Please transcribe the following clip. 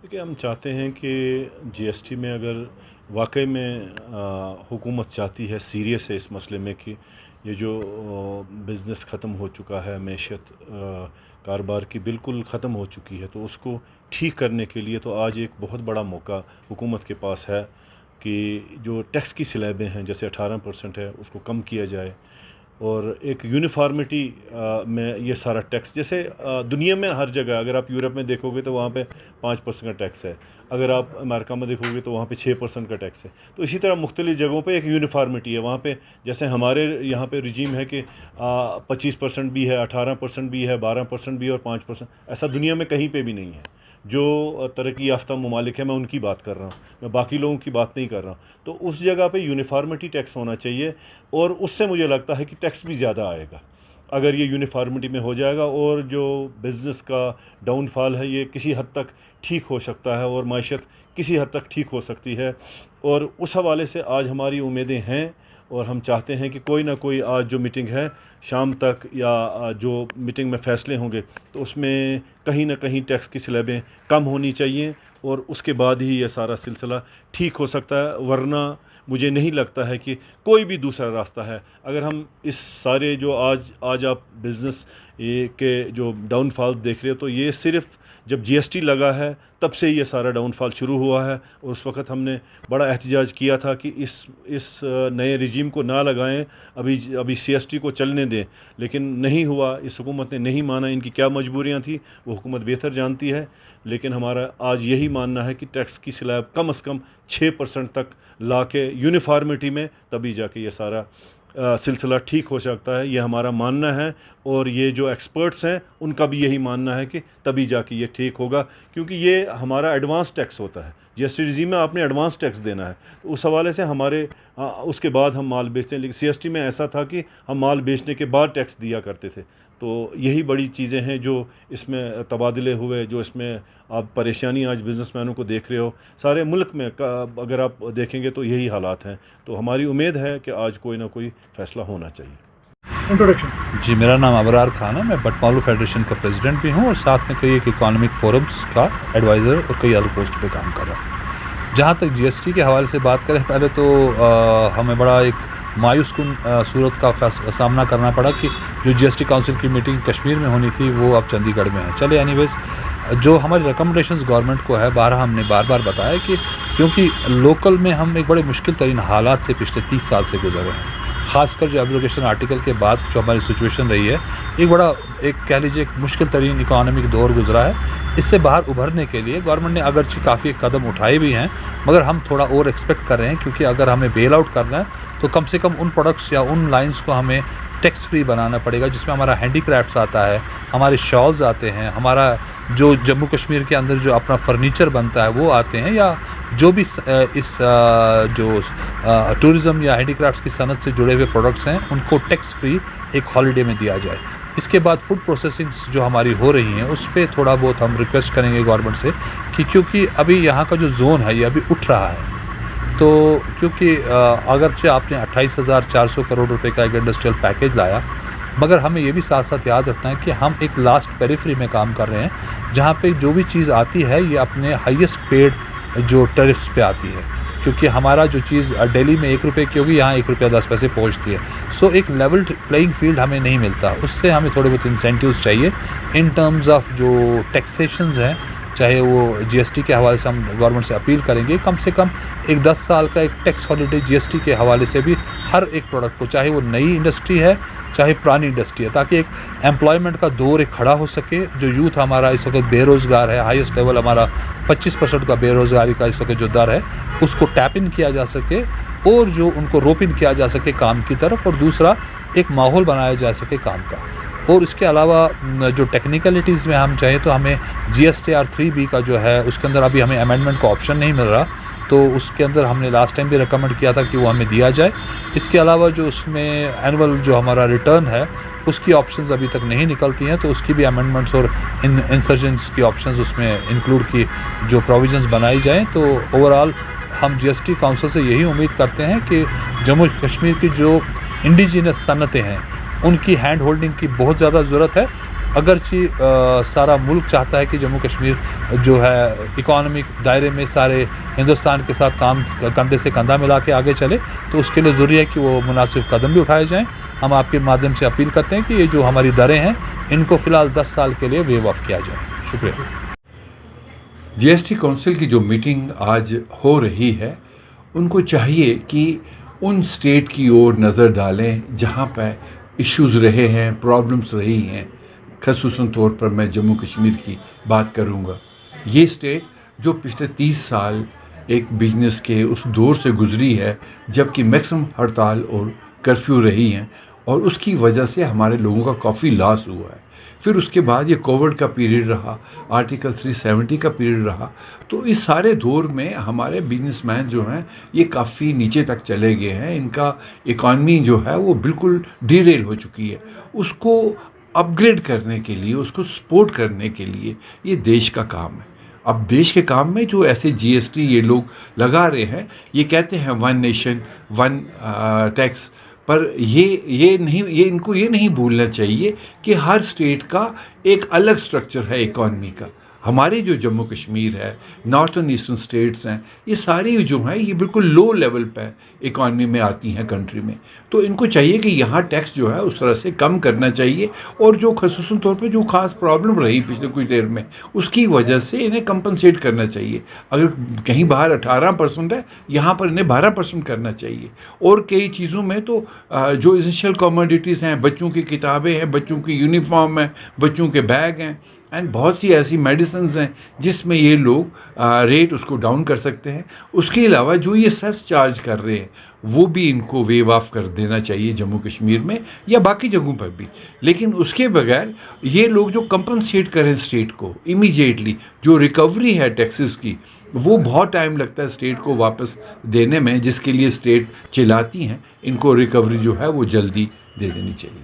देखिए, हम चाहते हैं कि जीएसटी में अगर वाकई में हुकूमत चाहती है, सीरियस है इस मसले में कि ये जो बिज़नेस ख़त्म हो चुका है, मैशत कारोबार की बिल्कुल ख़त्म हो चुकी है, तो उसको ठीक करने के लिए तो आज एक बहुत बड़ा मौका हुकूमत के पास है कि जो टैक्स की स्लैबें हैं, जैसे 18% है, उसको कम किया जाए और एक यूनिफॉर्मिटी में ये सारा टैक्स, जैसे दुनिया में हर जगह, अगर आप यूरोप में देखोगे तो वहाँ पे 5% का टैक्स है, अगर आप अमेरिका में देखोगे तो वहाँ पे 6% का टैक्स है। तो इसी तरह मुख्तलिफ़ जगहों पे एक यूनिफॉर्मिटी है वहाँ पे। जैसे हमारे यहाँ पे रिजीम है कि 25% भी है, 18% भी है, 12% भी है और 5%। ऐसा दुनिया में कहीं पर भी नहीं है। जो तरक्की याफ्ता ममालिक है, मैं उनकी बात कर रहा हूँ, मैं बाकी लोगों की बात नहीं कर रहा हूँ। तो उस जगह पे यूनिफॉर्मिटी टैक्स होना चाहिए और उससे मुझे लगता है कि टैक्स भी ज़्यादा आएगा अगर ये यूनिफॉर्मिटी में हो जाएगा, और जो बिज़नेस का डाउनफॉल है ये किसी हद तक ठीक हो सकता है और माशत किसी हद तक ठीक हो सकती है। और उस हवाले से आज हमारी उम्मीदें हैं और हम चाहते हैं कि कोई ना कोई आज जो मीटिंग है शाम तक या जो मीटिंग में फ़ैसले होंगे तो उसमें कहीं ना कहीं टैक्स की स्लैबें कम होनी चाहिए और उसके बाद ही ये सारा सिलसिला ठीक हो सकता है। वरना मुझे नहीं लगता है कि कोई भी दूसरा रास्ता है। अगर हम इस सारे जो आज आप बिज़नेस ये के जो डाउनफॉल देख रहे हो, तो ये सिर्फ़ जब जीएसटी लगा है तब से ये सारा डाउनफॉल शुरू हुआ है। और उस वक़्त हमने बड़ा एहतजाज किया था कि इस नए रिजीम को ना लगाएं, अभी सीएसटी को चलने दें, लेकिन नहीं हुआ। इस हुकूमत ने नहीं माना। इनकी क्या मजबूरियां थी वो हुकूमत बेहतर जानती है, लेकिन हमारा आज यही मानना है कि टैक्स की स्लैब कम से कम 6% तक ला के यूनिफॉर्मिटी में, तभी जाके ये सारा सिलसिला ठीक हो सकता है। ये हमारा मानना है और ये जो एक्सपर्ट्स हैं उनका भी यही मानना है कि तभी जाके ये ठीक होगा, क्योंकि ये हमारा एडवांस टैक्स होता है। जीएसटी रिजीम में आपने एडवांस टैक्स देना है, तो उस हवाले से हमारे उसके बाद हम माल बेचते हैं। लेकिन सीएसटी में ऐसा था कि हम माल बेचने के बाद टैक्स दिया करते थे। तो यही बड़ी चीज़ें हैं जो इसमें तबादले हुए, जो इसमें आप परेशानी आज बिज़नेसमैनों को देख रहे हो। सारे मुल्क में अगर आप देखेंगे तो यही हालात हैं। तो हमारी उम्मीद है कि आज कोई ना कोई फ़ैसला होना चाहिए। इंट्रोडक्शन जी, मेरा नाम अबरार खान है। मैं बटमालू फेडरेशन का प्रेसिडेंट भी हूँ और साथ में कई एक इकोनॉमिक फोरम्स का एडवाइज़र और कई अलग पोस्ट पे काम कर रहा हूँ। जहाँ तक जीएसटी के हवाले से बात करें, पहले तो हमें बड़ा एक मायूस कुन सूरत का सामना करना पड़ा कि जो जीएसटी काउंसिल की मीटिंग कश्मीर में होनी थी वो अब चंडीगढ़ में है। चले एनीवेज, जो हमारी रिकमेंडेशंस गवर्नमेंट को है, हमने बार बार बताया कि क्योंकि लोकल में हम एक बड़े मुश्किल तरीन हालात से पिछले 30 साल से गुजर रहे हैं। ख़ासकर जो एब्रोगेशन आर्टिकल के बाद जो हमारी सिचुएशन रही है, एक कह लीजिए एक मुश्किल तरीन इकोनॉमिक दौर गुजरा है। इससे बाहर उभरने के लिए गवर्नमेंट ने अगरचे काफ़ी कदम उठाए भी हैं, मगर हम थोड़ा और एक्सपेक्ट कर रहे हैं, क्योंकि अगर हमें बेल आउट करना है तो कम से कम उन प्रोडक्ट्स या उन लाइंस को हमें टैक्स फ्री बनाना पड़ेगा जिसमें हमारा हैंडीक्राफ्ट्स आता है, हमारे शॉल्स आते हैं, हमारा जो जम्मू कश्मीर के अंदर जो अपना फर्नीचर बनता है वो आते हैं, या जो भी इस जो टूरिज़म या हैंडीक्राफ्ट्स की सनत से जुड़े हुए प्रोडक्ट्स हैं उनको टैक्स फ्री एक हॉलीडे में दिया जाए। इसके बाद फूड प्रोसेसिंग्स जो हमारी हो रही हैं उस पर थोड़ा बहुत हम रिक्वेस्ट करेंगे गवर्नमेंट से कि क्योंकि अभी यहाँ का जो जोन है ये अभी उठ रहा है, तो क्योंकि अगरचे आपने 28,400 करोड़ रुपए का एक इंडस्ट्रियल पैकेज लाया, मगर हमें ये भी साथ साथ याद रखना है कि हम एक लास्ट पेरिफेरी में काम कर रहे हैं, जहाँ पे जो भी चीज़ आती है ये अपने हाईएस्ट पेड जो टैरिफ्स पे आती है, क्योंकि हमारा जो चीज़ दिल्ली में 1 रुपये की होगी, यहाँ 1 रुपया 10 पैसे पहुँचती है। सो एक लेवल प्लेइंग फील्ड हमें नहीं मिलता। उससे हमें थोड़े बहुत इंसेंटिव्स चाहिए इन टर्म्स ऑफ जो टैक्सेशंस हैं, चाहे वो जीएसटी के हवाले से हम गवर्नमेंट से अपील करेंगे कम से कम एक 10 साल का एक टैक्स हॉलीडे जीएसटी के हवाले से भी हर एक प्रोडक्ट को, चाहे वो नई इंडस्ट्री है चाहे पुरानी इंडस्ट्री है, ताकि एक एम्प्लॉयमेंट का दौर एक खड़ा हो सके। जो यूथ हमारा इस वक्त बेरोज़गार है, हाईएस्ट लेवल हमारा 25% का बेरोज़गारी का इस वक्त जो दर है, उसको टैप इन किया जा सके और जो उनको रोप इन किया जा सके काम की तरफ, और दूसरा एक माहौल बनाया जा सके काम का। और इसके अलावा जो टेक्निकलिटीज़ में हम चाहें तो हमें GSTR 3B का जो है उसके अंदर अभी हमें अमेंडमेंट का ऑप्शन नहीं मिल रहा, तो उसके अंदर हमने लास्ट टाइम भी रिकमेंड किया था कि वो हमें दिया जाए। इसके अलावा जो उसमें एनुअल जो हमारा रिटर्न है उसकी ऑप्शंस अभी तक नहीं निकलती हैं, तो उसकी भी अमेंडमेंट्स और इंसर्जेंट्स की ऑप्शंस उसमें इंक्लूड की जो प्रोविजंस बनाई जाएँ। तो ओवरऑल हम GST काउंसिल से यही उम्मीद करते हैं कि जम्मू कश्मीर की जो इंडिजिनस सनतें हैं उनकी हैंड होल्डिंग की बहुत ज़्यादा ज़रूरत है। अगरचे सारा मुल्क चाहता है कि जम्मू कश्मीर जो है इकोनॉमिक दायरे में सारे हिंदुस्तान के साथ काम कंधे से कंधा मिला के आगे चले, तो उसके लिए ज़रूरी है कि वो मुनासिब कदम भी उठाए जाएँ। हम आपके माध्यम से अपील करते हैं कि ये जो हमारी दरें हैं इनको फ़िलहाल 10 साल के लिए वेव ऑफ किया जाए। शुक्रिया। जीएसटी काउंसिल की जो मीटिंग आज हो रही है, उनको चाहिए कि उन स्टेट की ओर नज़र डालें जहाँ पर इश्यूज़ रहे हैं, प्रॉब्लम्स रही हैं। ख़ुसूसन तौर पर मैं जम्मू कश्मीर की बात करूँगा। ये स्टेट जो पिछले 30 साल एक बिजनेस के उस दौर से गुज़री है जबकि मैक्सिमम हड़ताल और कर्फ्यू रही हैं, और उसकी वजह से हमारे लोगों का काफ़ी लॉस हुआ है। फिर उसके बाद ये कोविड का पीरियड रहा, आर्टिकल 370 का पीरियड रहा, तो इस सारे दौर में हमारे बिजनेसमैन जो हैं ये काफ़ी नीचे तक चले गए हैं। इनका इकॉनमी जो है वो बिल्कुल डीरेल हो चुकी है। उसको अपग्रेड करने के लिए, उसको सपोर्ट करने के लिए ये देश का काम है। अब देश के काम में जो ऐसे जीएसटी ये लोग लगा रहे हैं, ये कहते हैं वन नेशन वन टैक्स, पर ये इनको ये नहीं भूलना चाहिए कि हर स्टेट का एक अलग स्ट्रक्चर है इकॉनमी का। हमारे जो जम्मू कश्मीर है, नॉर्थन ईस्टर्न स्टेट्स हैं, ये सारी जो हैं ये बिल्कुल लो लेवल पे इकॉनमी में आती हैं कंट्री में। तो इनको चाहिए कि यहाँ टैक्स जो है उस तरह से कम करना चाहिए, और जो ख़ुसूसन तौर पे जो ख़ास प्रॉब्लम रही पिछले कुछ देर में उसकी वजह से इन्हें कंपनसेट करना चाहिए। अगर कहीं बाहर 18% है, यहाँ पर इन्हें 12% करना चाहिए। और कई चीज़ों में तो जो एसेंशियल कमोडिटीज़ हैं, बच्चों की किताबें हैं, बच्चों की यूनिफॉर्म हैं, बच्चों के बैग हैं, एंड बहुत सी ऐसी मेडिसिन्स हैं जिसमें ये लोग रेट उसको डाउन कर सकते हैं। उसके अलावा जो ये सेस चार्ज कर रहे हैं वो भी इनको वेव ऑफ कर देना चाहिए जम्मू कश्मीर में या बाकी जगहों पर भी। लेकिन उसके बगैर ये लोग जो कंपनसेट करें स्टेट को इमीडिएटली, जो रिकवरी है टैक्सेस की, वो बहुत टाइम लगता है स्टेट को वापस देने में, जिसके लिए स्टेट चिल्लाती हैं। इनको रिकवरी जो है वो जल्दी दे देनी चाहिए।